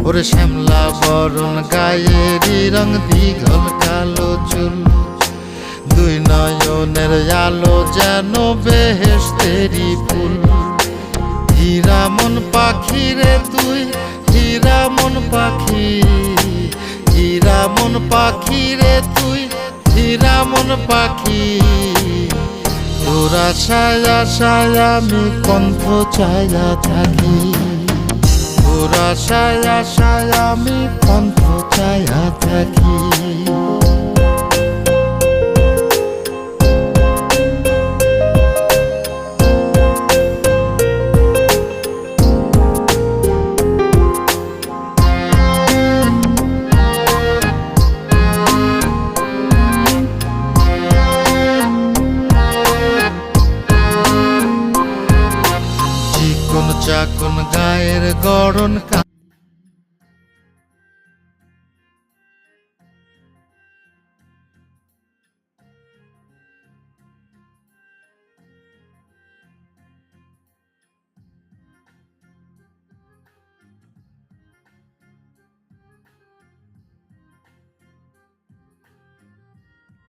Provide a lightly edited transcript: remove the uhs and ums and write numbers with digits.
ওরে শ্যামলা বরণ গায়েরই রং, দীঘল কালো চুল, দুই নয়নের আলো যেন বেহেশতেরি ফুল। হীরা মন পাখি রে তুই, হীরা মন পাখি, হীরা মন পাখি রে তুই, হীরা মন পাখি। তোর আশায় আশায় আমি কণ্ঠ চায়া থাকি, তোর আশায় আশায় আমি কণ্ঠ চায়া থাকি। চাকন গায়ের গড়ন,